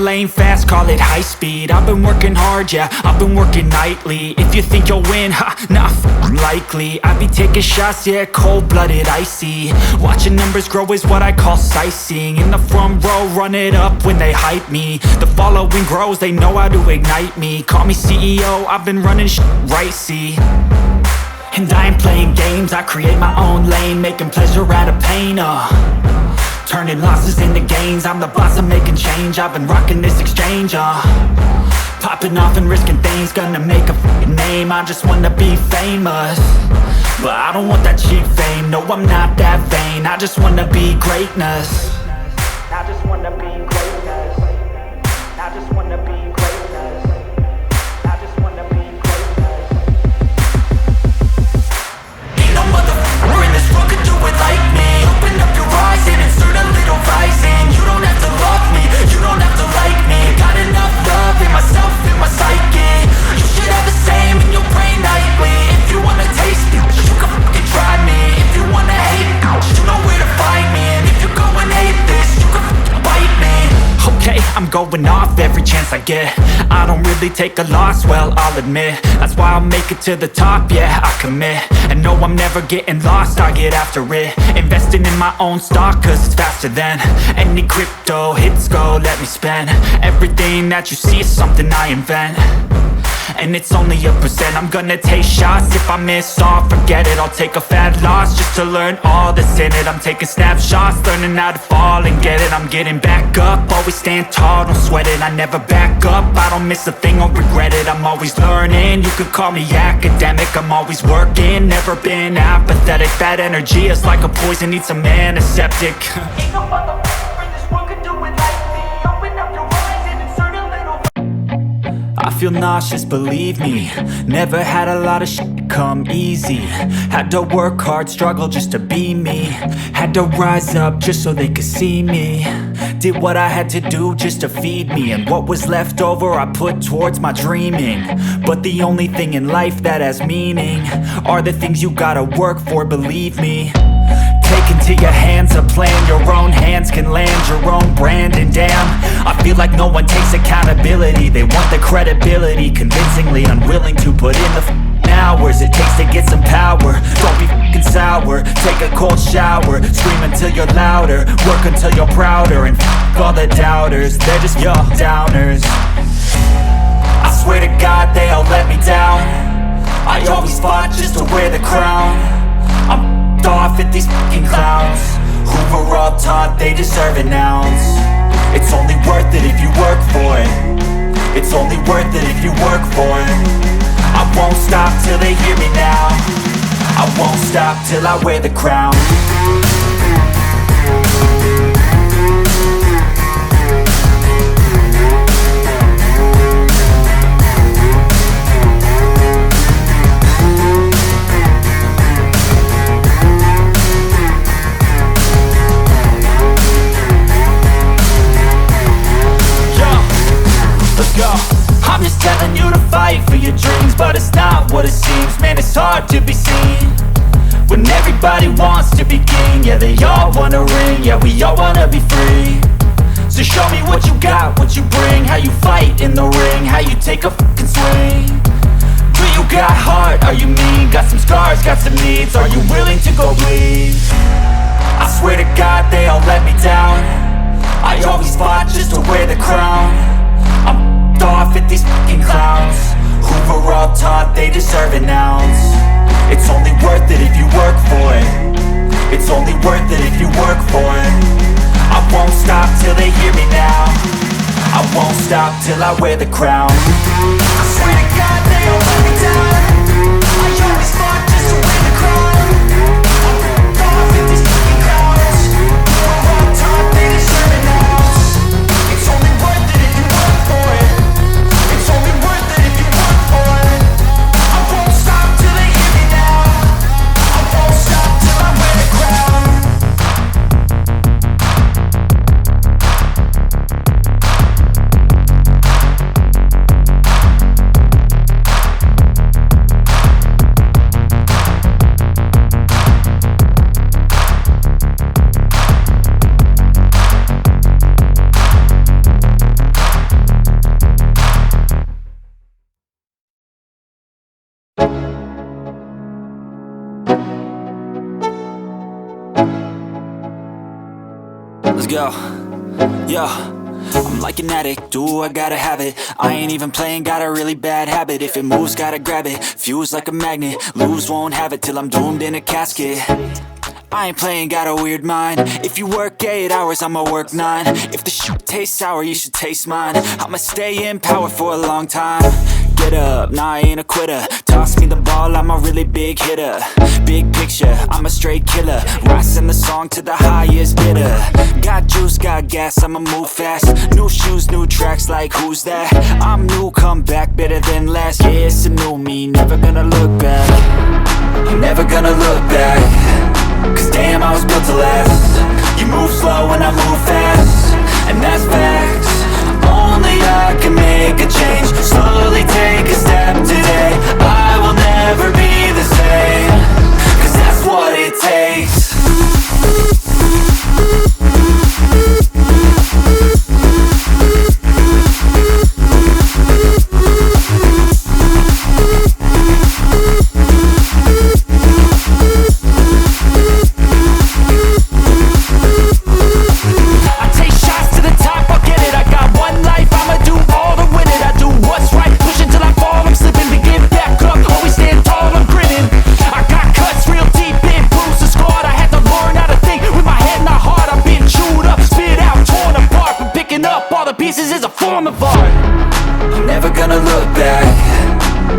lane fast, call it high speed. I've been working hard, yeah, I've been working nightly. If you think you'll win, ha, nah, likely. I be taking shots, yeah, cold-blooded, icy. Watching numbers grow is what I call sightseeing. In the front row, run it up when they hype me. The following grows, they know how to ignite me. Call me CEO, I've been running shit right, see. And I ain't playing games, I create my own lane, making pleasure out of pain, turning losses into gains. I'm the boss, I'm making change. I've been rocking this exchange, popping off and risking things. Gonna make a f***ing name. I just wanna be famous, but I don't want that cheap fame. No, I'm not that vain. I just wanna be greatness. I just wanna be greatness. I just wanna be greatness. I just wanna be greatness. Ain't no motherfucker in this world could do it like me. Open up your eyes and insert a little rising. You don't have to love me, you don't have to like me. Got enough love in myself, in my psyche. You should have the same in your brain nightly. If you wanna taste me, you can fucking try me. If you wanna hate me, you know where to find me. And if you go and hate this, you can fucking bite me. Okay, I'm going off every chance I get. I don't really take a loss, well, I'll admit. That's why I'll make it to the top, yeah, I commit. And no, I'm never getting lost, I get after it. Investing in my own stock, cause it's faster than any crypto hits go, let me spend. Everything that you see is something I invent, and it's only a percent. I'm gonna take shots. If I miss all, forget it. I'll take a fat loss just to learn all that's in it. I'm taking snapshots, learning how to fall and get it. I'm getting back up, always stand tall, don't sweat it. I never back up, I don't miss a thing or regret it. I'm always learning, you could call me academic. I'm always working, never been apathetic. That energy is like a poison, needs some antiseptic. Ain't no motherfucker in this world could do it like me. Open up your eyes and insert a little. I feel nauseous, believe me. Never had a lot of shit come easy. Had to work hard, struggle just to be me. Had to rise up just so they could see me. Did what I had to do just to feed me. And what was left over I put towards my dreaming. But the only thing in life that has meaning are the things you gotta work for, believe me. Take into your hands a plan. Your own hands can land your own brand. And damn, I feel like no one takes accountability. They want the credibility, convincingly unwilling to put in the hours it takes to get some power. Don't be f***ing sour, take a cold shower. Scream until you're louder, work until you're prouder. And f*** all the doubters, they're just your downers. I swear to God they all let me down. I always fought just to wear the crown. I'm off at these fucking clowns who were all taught they deserve an ounce. It's only worth it if you work for it. It's only worth it if you work for it. I won't stop till they hear me now. I won't stop till I wear the crown. I'm just telling you to fight for your dreams, but it's not what it seems. Man, it's hard to be seen when everybody wants to be king. Yeah, they all wanna ring, yeah, we all wanna be free. So show me what you got, what you bring. How you fight in the ring, how you take a fucking swing. Do you got heart, are you mean? Got some scars, got some needs, are you willing to go bleed? I swear to God they all let me down. I always fought just to wear the crown. I'm off at these fucking clowns who were all taught they deserve an ounce. It's only worth it if you work for it. It's only worth it if you work for it. I won't stop till they hear me now. I won't stop till I wear the crown. I swear to God they all let me down. I always fought just to wear the crown. I'm off at these fucking clowns who were all taught they deserve an ounce. It's only worth it if you work for it. It's only worth it if you work for it. I won't stop till they hear me now. I won't stop till I wear the crown. go. Yo, I'm like an addict, do I gotta have it. I ain't even playing, got a really bad habit. If it moves, gotta grab it, fuse like a magnet. Lose, won't have it till I'm doomed in a casket. I ain't playing, got a weird mind. If you work 8 hours, I'ma work 9. If the shit tastes sour, you should taste mine. I'ma stay in power for a long time. Get up, nah, I ain't a quitter. Toss me the ball, I'm a really big hitter. Big picture, I'm a straight killer. Rising the song to the highest bidder. Got juice, got gas, I'ma move fast. New shoes, new tracks, like who's that? I'm new, come back, better than last. Yeah, it's a new me, never gonna look back. I'm never gonna look back. Cause damn, I was built to last. You move slow and I move fast, and that's facts. Only I can make a change. Slowly take a step today. I will never be the same. Cause that's what it takes. Pieces is a form of art. I'm never gonna look back.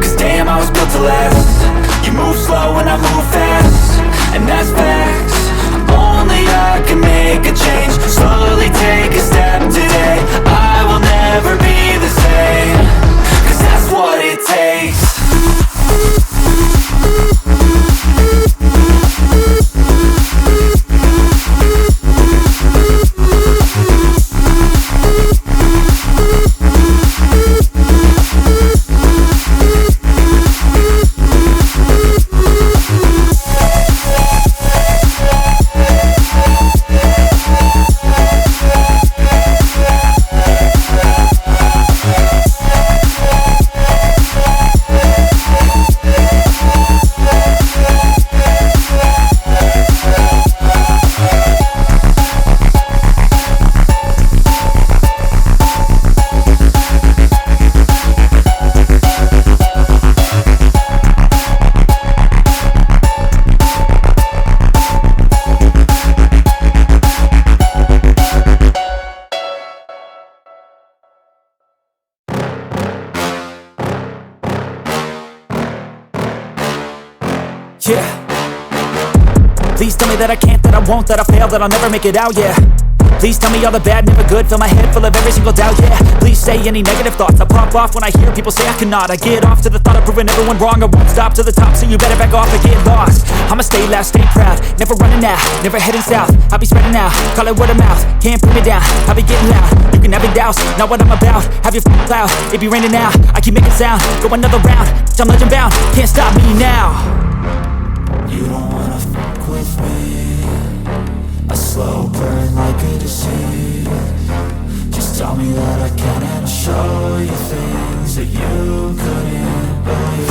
Cause damn, I was built to last. You move slow and I move fast, and that's facts. Only I can make a change. Slowly take a step today. I will never be the same. Cause that's what it takes. Yeah. Please tell me that I can't, that I won't, that I fail, that I'll never make it out, yeah. Please tell me all the bad, never good, fill my head full of every single doubt, yeah. Please say any negative thoughts, I pop off when I hear people say I cannot. I get off to the thought of proving everyone wrong. I won't stop to the top, so you better back off and get lost. I'ma stay loud, stay proud, never running out, never heading south. I'll be spreading out, call it word of mouth, can't put me down, I'll be getting loud. You can have it douse, not what I'm about, have your f***ing cloud. It be raining now, I keep making sound, go another round, I'm legend bound, can't stop me now. You don't wanna fuck with me. A slow burn like a disease. Just tell me that I can and I'll show you things that you couldn't believe.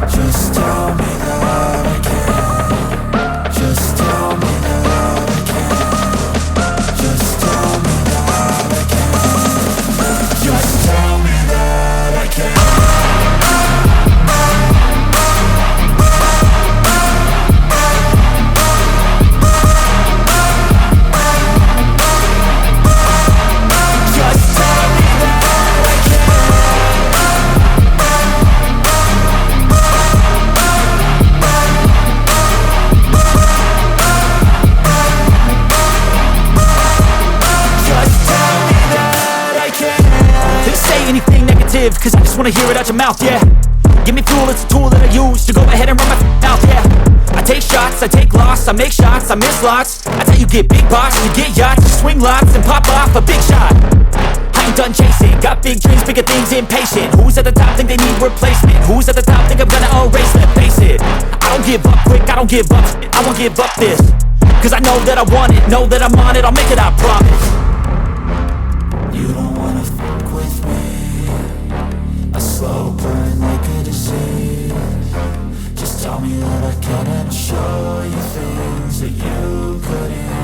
Just tell me that I can. Just tell me that I can. Just tell me that I can. Just tell me that I can. Cause I just wanna hear it out your mouth, yeah. Give me fuel, it's a tool that I use to go ahead and run my mouth, yeah. I take shots, I take loss, I make shots, I miss lots. That's how you get big box, you get yachts, you swing lots and pop off a big shot. I ain't done chasing, got big dreams, bigger things, impatient. Who's at the top think they need replacement? Who's at the top think I'm gonna erase them? Face it, I don't give up quick, I don't give up, I won't give up this. Cause I know that I want it, know that I'm on it, I'll make it, I promise. You don't wanna fuck with me. A slow burn like a disease. Just tell me that I can and I'll show you things that you couldn't